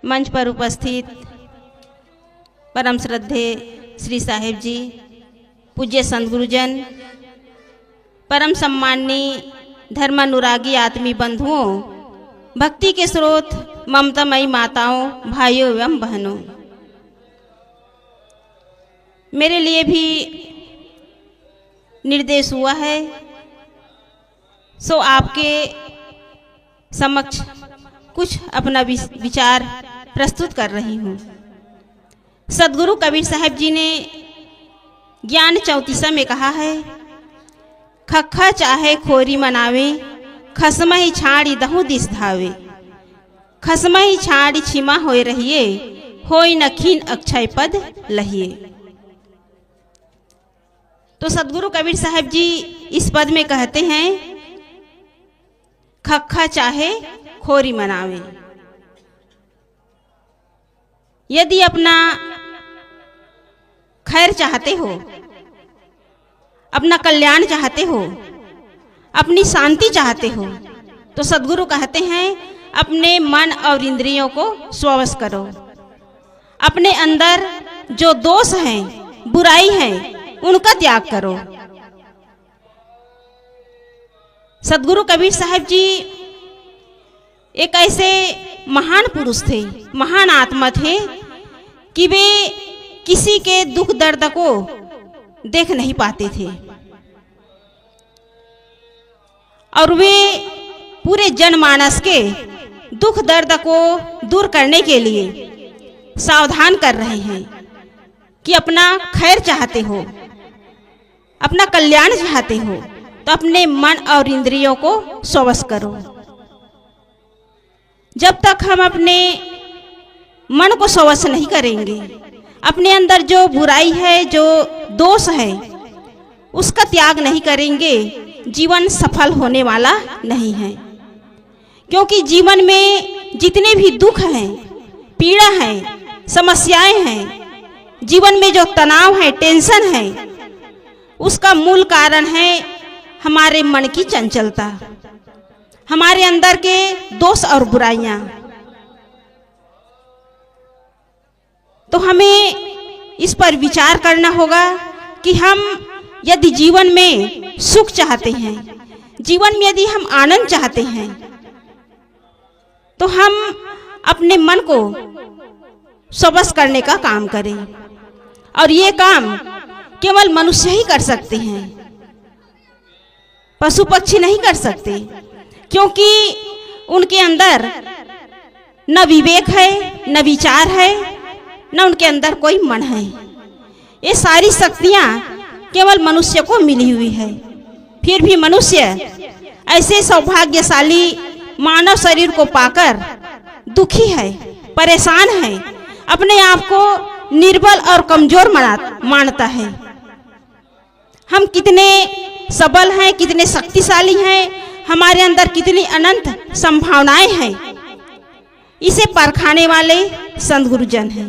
मंच पर उपस्थित परम श्रद्धे श्री साहेब जी, पूज्य संत गुरुजन, परम सम्माननीय धर्मानुरागी आत्मी बंधुओं, भक्ति के स्रोत ममतामयी माताओं, भाइयों एवं बहनों, मेरे लिए भी निर्देश हुआ है सो आपके समक्ष कुछ अपना विचार प्रस्तुत कर रही हूँ। सदगुरु कबीर साहब जी ने ज्ञान चौतीसा में कहा है, खखा चाहे खोरी मनावे, खसमहि छाड़ी दहु दिस धावे, खसमहि छाड़ी छिमा होए रहिए, होई नखीन अक्षय पद लहिए। तो सदगुरु कबीर साहब जी इस पद में कहते हैं, खखा चाहे खोरी मनावे। यदि अपना खैर चाहते हो, अपना कल्याण चाहते हो, अपनी शांति चाहते हो, तो सदगुरु कहते हैं अपने मन और इंद्रियों को स्ववश करो। अपने अंदर जो दोष हैं, बुराई है, उनका त्याग करो। सदगुरु कबीर साहब जी एक ऐसे महान पुरुष थे, महान आत्मा थे कि वे किसी के दुख दर्द को देख नहीं पाते थे और वे पूरे जनमानस के दुख दर्द को दूर करने के लिए सावधान कर रहे हैं कि अपना खैर चाहते हो, अपना कल्याण चाहते हो, तो अपने मन और इंद्रियों को स्ववश करो। जब तक हम अपने मन को स्ववश नहीं करेंगे, अपने अंदर जो बुराई है, जो दोष है, उसका त्याग नहीं करेंगे, जीवन सफल होने वाला नहीं है। क्योंकि जीवन में जितने भी दुख हैं, पीड़ा है, समस्याएं हैं, जीवन में जो तनाव है, टेंशन है, उसका मूल कारण है हमारे मन की चंचलता, हमारे अंदर के दोष और बुराइयां। तो हमें इस पर विचार करना होगा कि हम यदि जीवन में सुख चाहते हैं, जीवन में यदि हम आनंद चाहते हैं, तो हम अपने मन को स्ववश करने का काम करें। और ये काम केवल मनुष्य ही कर सकते हैं, पशु पक्षी नहीं कर सकते, क्योंकि उनके अंदर न विवेक है, न विचार है, न उनके अंदर कोई मन है। ये सारी शक्तियां केवल मनुष्य को मिली हुई है। फिर भी मनुष्य ऐसे सौभाग्यशाली मानव शरीर को पाकर दुखी है, परेशान है, अपने आप को निर्बल और कमजोर मानता है। हम कितने सबल हैं, कितने शक्तिशाली हैं, हमारे अंदर कितनी अनंत संभावनाएं हैं, इसे परखाने वाले संत गुरुजन हैं।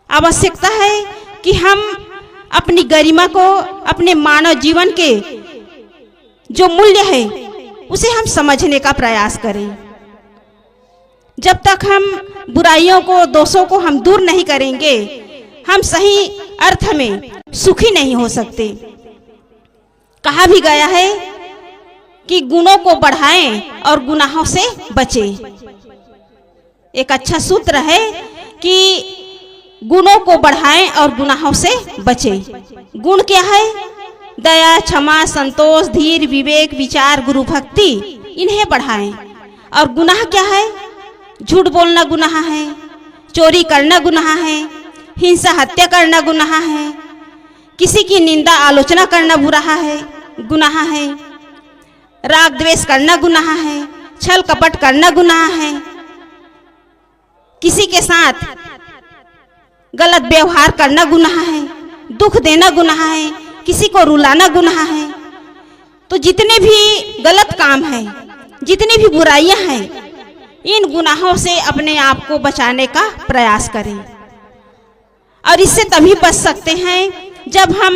आवश्यकता है कि हम अपनी गरिमा को, अपने मानव जीवन के जो मूल्य है, उसे हम समझने का प्रयास करें। जब तक हम बुराइयों को, दोषों को हम दूर नहीं करेंगे, हम सही अर्थ में सुखी नहीं हो सकते। कहा भी गया है कि गुणों को बढ़ाएं और गुनाहों से बचें। एक अच्छा सूत्र है कि गुणों को बढ़ाएं और गुनाहों से बचें। गुण क्या है? दया, क्षमा, संतोष, धीर, विवेक, विचार, गुरु भक्ति, इन्हें बढ़ाएं। और गुनाह क्या है? झूठ बोलना गुनाह है, चोरी करना गुनाह है, हिंसा हत्या करना गुनाह है, किसी की निंदा आलोचना करना बुरा है, गुनाह है, राग द्वेष करना गुनाह है, छल कपट करना गुनाह है, किसी के साथ गलत व्यवहार करना गुनाह है, दुख देना गुनाह है, किसी को रुलाना गुनाह है। तो जितने भी गलत काम हैं, जितनी भी बुराइयां हैं, इन गुनाहों से अपने आप को बचाने का प्रयास करें। और इससे तभी बच सकते हैं जब हम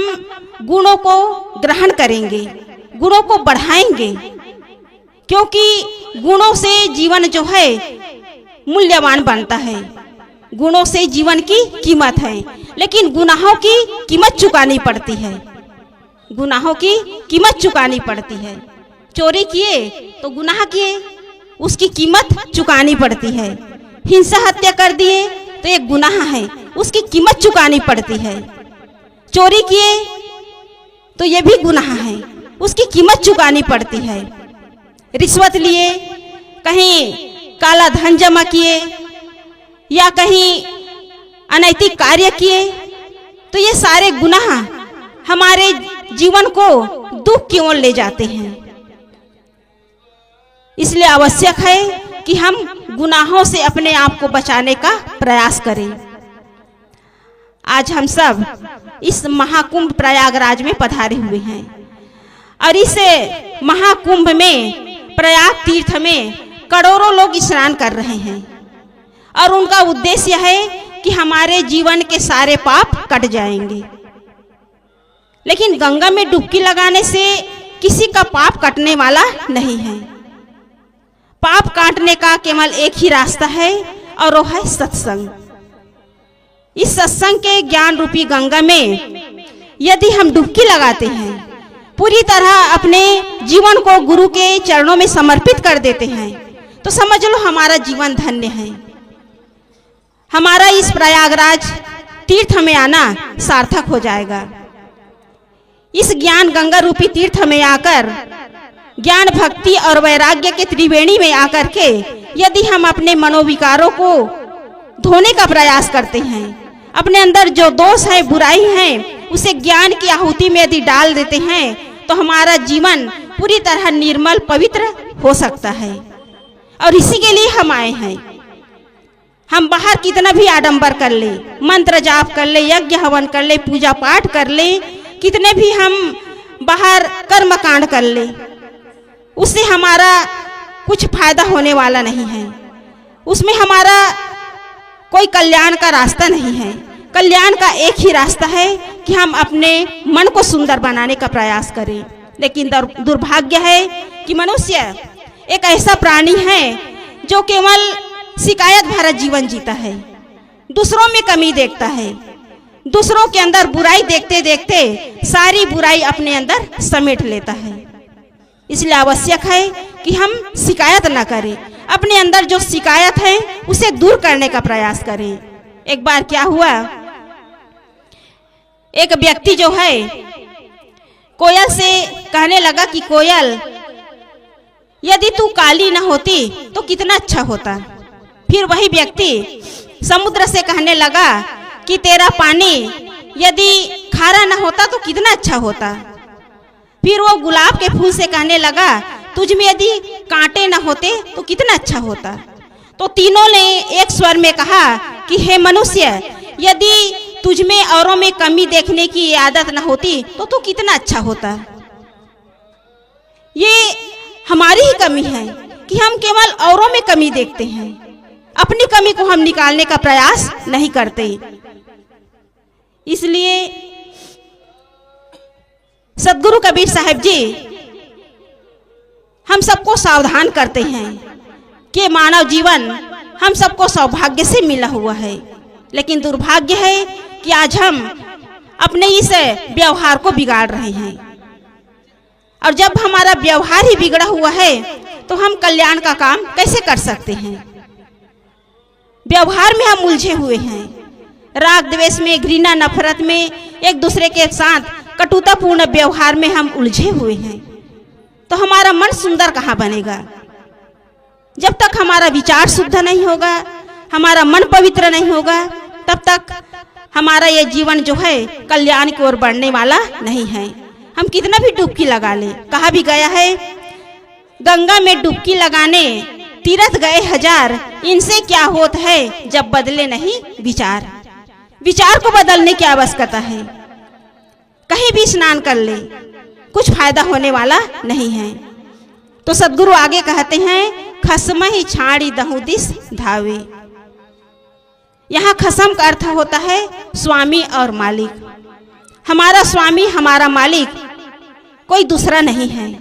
गुणों को ग्रहण करेंगे, गुणों को बढ़ाएंगे। क्योंकि गुणों से जीवन जो है मूल्यवान बनता है। गुणों से जीवन की कीमत है, लेकिन गुनाहों की कीमत चुकानी पड़ती है। गुनाहों की कीमत चुकानी पड़ती है। चोरी किए तो गुनाह किए, उसकी कीमत चुकानी पड़ती है। हिंसा हत्या कर दिए तो एक गुनाह है, उसकी कीमत चुकानी पड़ती है। चोरी किए तो ये भी गुनाह है, उसकी कीमत चुकानी पड़ती है। रिश्वत लिए, कहीं काला धन जमा किए या कहीं अनैतिक कार्य किए तो ये सारे गुनाह हमारे जीवन को दुख की ओर ले जाते हैं। इसलिए आवश्यक है कि हम गुनाहों से अपने आप को बचाने का प्रयास करें। आज हम सब इस महाकुंभ प्रयागराज में पधारे हुए हैं और इस महाकुंभ में, प्रयाग तीर्थ में करोड़ों लोग स्नान कर रहे हैं और उनका उद्देश्य है कि हमारे जीवन के सारे पाप कट जाएंगे। लेकिन गंगा में डुबकी लगाने से किसी का पाप कटने वाला नहीं है। पाप काटने का केवल एक ही रास्ता है और वो है सत्संग। इस सत्संग के ज्ञान रूपी गंगा में यदि हम डुबकी लगाते हैं, पूरी तरह अपने जीवन को गुरु के चरणों में समर्पित कर देते हैं, तो समझ लो हमारा जीवन धन्य है। हमारा इस प्रयागराज तीर्थ में आना सार्थक हो जाएगा। इस ज्ञान गंगा रूपी तीर्थ में आकर, ज्ञान भक्ति और वैराग्य के त्रिवेणी में आकर के यदि हम अपने मनोविकारों को धोने का प्रयास करते हैं, अपने अंदर जो दोष है, बुराई है, उसे ज्ञान की आहुति में यदि डाल देते हैं, तो हमारा जीवन पूरी तरह निर्मल पवित्र हो सकता है। और इसी के लिए हम आए हैं। हम बाहर कितना भी आडंबर कर ले, मंत्र जाप कर ले, यज्ञ हवन कर ले, पूजा पाठ कर ले, कितने भी हम बाहर कर्म कांड कर ले, उससे हमारा कुछ फायदा होने वाला नहीं है। उसमें हमारा कोई कल्याण का रास्ता नहीं है। कल्याण का एक ही रास्ता है कि हम अपने मन को सुंदर बनाने का प्रयास करें। लेकिन दुर्भाग्य है कि मनुष्य एक ऐसा प्राणी है जो केवल शिकायत भरा जीवन जीता है, दूसरों में कमी देखता है, दूसरों के अंदर बुराई देखते देखते सारी बुराई अपने अंदर समेट लेता है। इसलिए आवश्यक है कि हम शिकायत न करें, अपने अंदर जो शिकायत है उसे दूर करने का प्रयास करें। एक बार क्या हुआ, एक व्यक्ति जो है कोयल से कहने लगा कि कोयल, यदि तू काली न होती तो कितना अच्छा होता। फिर वही व्यक्ति समुद्र से कहने लगा कि तेरा पानी यदि खारा न होता तो कितना अच्छा होता। फिर वो गुलाब के फूल से कहने लगा, तुझ में यदि कांटे न होते तो कितना अच्छा होता। तो तीनों ने एक स्वर में कहा कि हे मनुष्य, यदि तुझ में औरों में कमी देखने की आदत न होती तो तू कितना अच्छा होता। ये हमारी ही कमी है कि हम केवल औरों में कमी देखते हैं, अपनी कमी को हम निकालने का प्रयास नहीं करते। इसलिए सदगुरु कबीर साहब जी हम सबको सावधान करते हैं कि मानव जीवन हम सबको सौभाग्य से मिला हुआ है। लेकिन दुर्भाग्य है कि आज हम अपने इस व्यवहार को बिगाड़ रहे हैं। और जब हमारा व्यवहार ही बिगड़ा हुआ है तो हम कल्याण का काम कैसे कर सकते हैं। व्यवहार में हम उलझे हुए हैं, राग द्वेष में, घृणा नफरत में, एक दूसरे के साथ कटुतापूर्ण व्यवहार में हम उलझे हुए हैं। तो हमारा मन सुंदर कहाँ बनेगा। जब तक हमारा विचार शुद्ध नहीं होगा, हमारा मन पवित्र नहीं होगा, तब तक हमारा ये जीवन जो है कल्याण की ओर बढ़ने वाला नहीं है। हम कितना भी डुबकी लगा ले, कहा भी गया है, गंगा में डुबकी लगाने तीरथ गए हजार, इनसे क्या होता है जब बदले नहीं विचार। विचार को बदलने की आवश्यकता है। कहीं भी स्नान कर ले, कुछ फायदा होने वाला नहीं है। तो सदगुरु आगे कहते हैं, खसम ही छाड़ी दहु दिस धावे। यहाँ खसम का अर्थ होता है स्वामी और मालिक। हमारा स्वामी, हमारा मालिक कोई दूसरा नहीं है।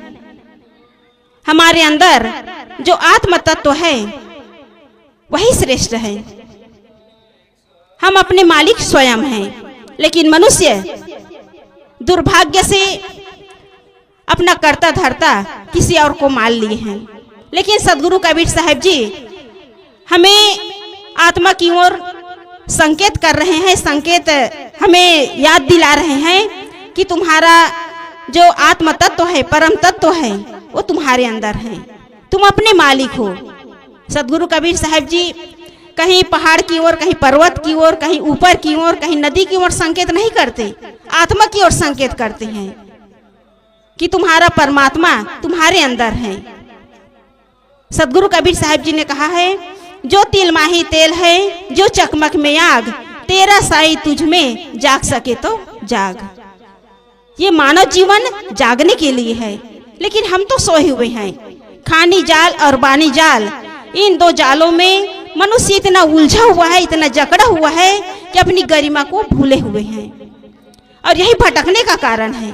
हमारे अंदर जो आत्म तत्व है वही श्रेष्ठ है। हम अपने मालिक स्वयं हैं, लेकिन मनुष्य दुर्भाग्य से अपना करता धरता किसी और को मान लिए हैं। लेकिन सदगुरु कबीर साहब जी हमें आत्मा की ओर संकेत कर रहे हैं, संकेत हमें याद दिला रहे हैं कि तुम्हारा जो आत्म तत्व है, परम तत्व है, वो तुम्हारे अंदर है। तुम अपने मालिक हो। सदगुरु कबीर साहब जी कहीं पहाड़ की ओर, कहीं पर्वत की ओर, कहीं ऊपर की ओर, कहीं नदी की ओर संकेत नहीं करते, आत्मा की ओर संकेत करते हैं कि तुम्हारा परमात्मा तुम्हारे अंदर है। सदगुरु कबीर साहब जी ने कहा है, जो तिल माही तेल है, जो चकमक में आग, तेरा साई तुझ में जाग सके तो जाग। ये मानव जीवन जागने के लिए है, लेकिन हम तो सोए हुए हैं। खानी जाल और बानी जाल, इन दो जालों में मनुष्य इतना उलझा हुआ है, इतना जकड़ा हुआ है कि अपनी गरिमा को भूले हुए हैं। और यही भटकने का कारण है।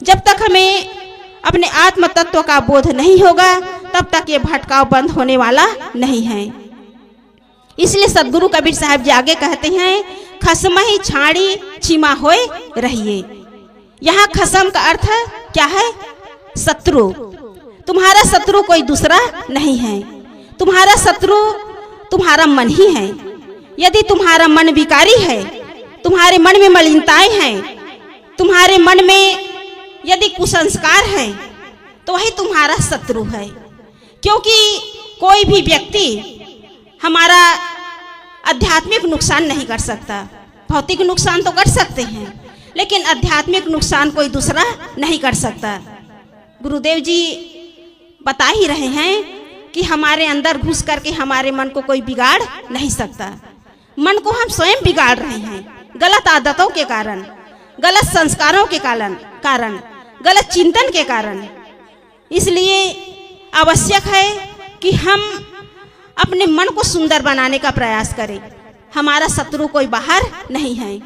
जब तक हमें अपने आत्म तत्व का बोध नहीं होगा, तब तक ये भटकाव बंद होने वाला नहीं है। इसलिए सदगुरु कबीर साहब जी आगे कहते हैं, खसमही छाड़ी छिमा होए रहिए। यहाँ खसम का अर्थ क्या है? शत्रु। तुम्हारा शत्रु कोई दूसरा नहीं है, तुम्हारा शत्रु तुम्हारा मन ही है। यदि तुम्हारा मन विकारी है, तुम्हारे मन में मलिनताएं हैं, तुम्हारे मन में यदि कुसंस्कार है, तो वही तुम्हारा शत्रु है। क्योंकि कोई भी व्यक्ति हमारा आध्यात्मिक नुकसान नहीं कर सकता। भौतिक नुकसान तो कर सकते हैं, लेकिन आध्यात्मिक नुकसान कोई दूसरा नहीं कर सकता। गुरुदेव जी बता ही रहे हैं कि हमारे अंदर घुस करके हमारे मन को कोई बिगाड़ नहीं सकता। मन को हम स्वयं बिगाड़ रहे हैं, गलत आदतों के कारण, गलत संस्कारों के कारण, गलत चिंतन के कारण। इसलिए आवश्यक है कि हम अपने मन को सुंदर बनाने का प्रयास करें। हमारा शत्रु कोई बाहर नहीं है।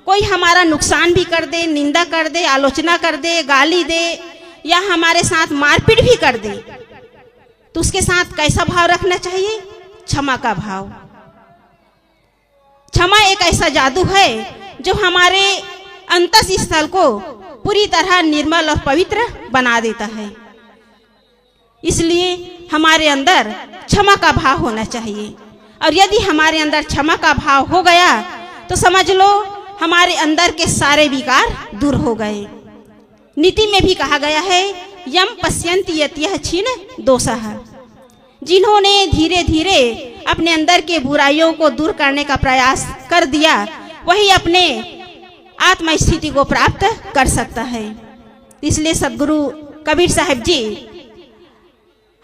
कोई हमारा नुकसान भी कर दे, निंदा कर दे, आलोचना कर दे, गाली दे या हमारे साथ मारपीट भी कर दे, तो उसके साथ कैसा भाव रखना चाहिए? क्षमा का भाव। क्षमा एक ऐसा जादू है जो हमारे अंतःस्थल को पूरी तरह निर्मल और पवित्र बना देता है। इसलिए हमारे अंदर क्षमा का भाव होना चाहिए। और यदि हमारे अंदर क्षमा का भाव हो गया तो समझ लो हमारे अंदर के सारे विकार दूर हो गए। नीति में भी कहा गया है, यम पश्यन्ति यत्यः क्षीण दोषः। जिन्होंने धीरे धीरे अपने अंदर के बुराइयों को दूर करने का प्रयास कर दिया, वही अपने आत्म स्थिति को प्राप्त कर सकता है। इसलिए सदगुरु कबीर साहब जी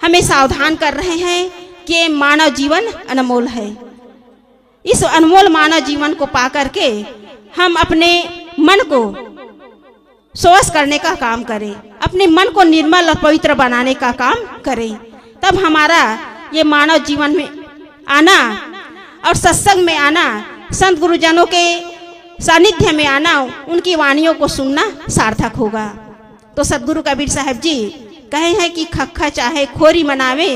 हमें सावधान कर रहे हैं कि मानव जीवन अनमोल है। इस अनमोल मानव जीवन को पाकर के हम अपने मन को स्वच्छ करने का काम करें, अपने मन को निर्मल और पवित्र बनाने का काम करें। तब हमारा ये मानव जीवन में आना और सत्संग में आना, संत गुरुजनों के सानिध्य में आना, उनकी वाणियों को सुनना सार्थक होगा। तो सदगुरु कबीर साहब जी कहे हैं कि खखा चाहे खोरी मनावे,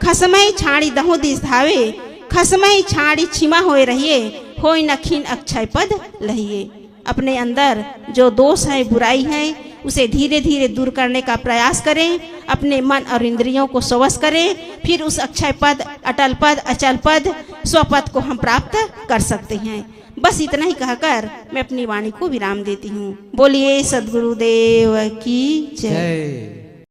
खसमई छाड़ी दहो दिस धावे, खसमई छाड़ी छिमा होए रहिए, होई न खीन अक्षय पद लहिए। अपने अंदर जो दोष है, बुराई है, उसे धीरे धीरे दूर करने का प्रयास करें। अपने मन और इंद्रियों को स्वश करें, फिर उस अक्षय पद, अटल पद, अचल पद, स्वपद को हम प्राप्त कर सकते हैं। बस इतना ही कहकर मैं अपनी वाणी को विराम देती हूँ। बोलिए सद्गुरुदेव की जय।